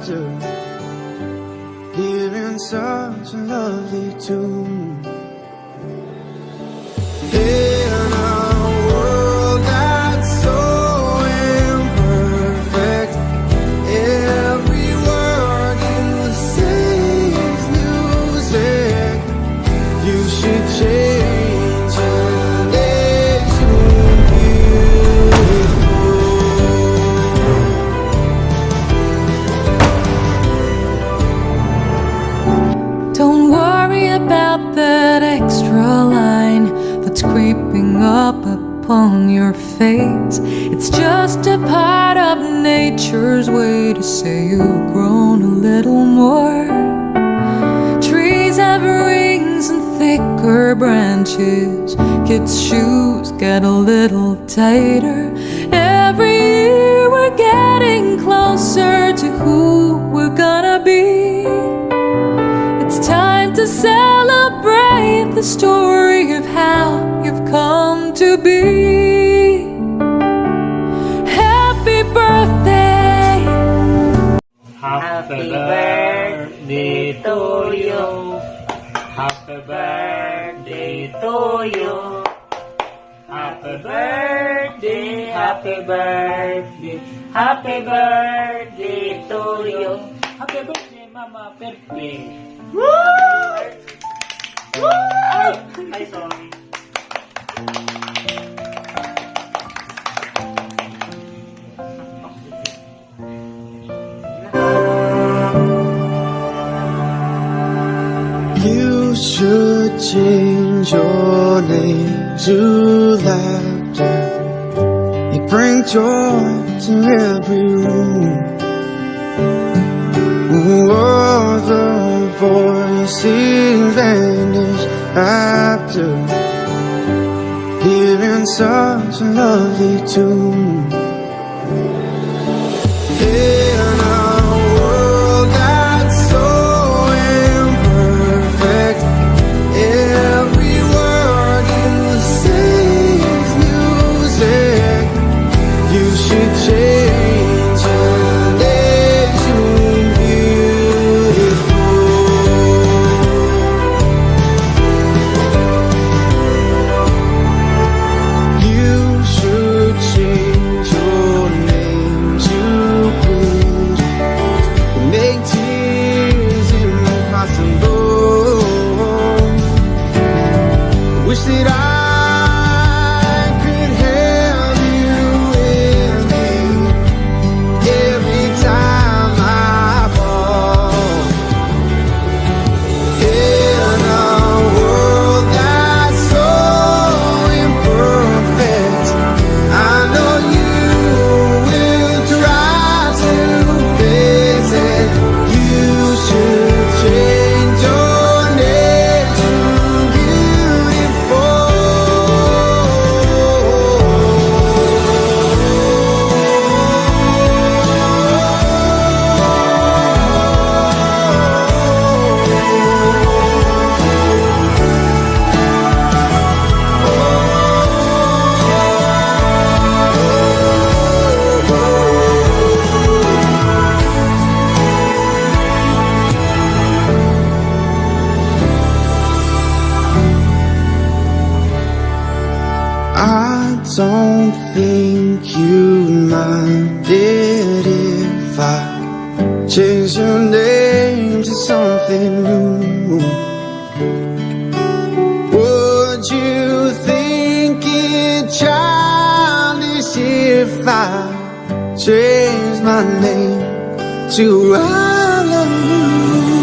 after hearing such a lovely tune. In a world that's so imperfect, every word you say is music. You should change your name to beautiful. Don't worry about that extra line that's creeping up upon your face. It's just a part of nature's way to say you've grown a little more. Trees have rings and thicker branches. Kids' shoes get a little tighter. Every year we're getting closer to who we're gonna be. It's time to celebrate the story of how you've come to be. Happy birthday! Happy birthday to you. Happy birthday to you. Happy birthday, happy birthday, happy birthday to you. Happy birthday, Mama Perpe. Woo! Woo! Ay, sorry. You should change your name to laughter. You bring joy to every room. All the voices vanish after hearing such a lovely tune. In a world that's so imperfect, every word you say is music. You should change your name to beautiful. You should change your name to good. Make tears impossible. Wish that I could have you with me every time I fall. In a world that's so imperfect, I know you will try to fix it. You should change your name to beautiful. I don't think you'd mind it if I change your name to something new. Would you think it childish if I changed my name to I love you?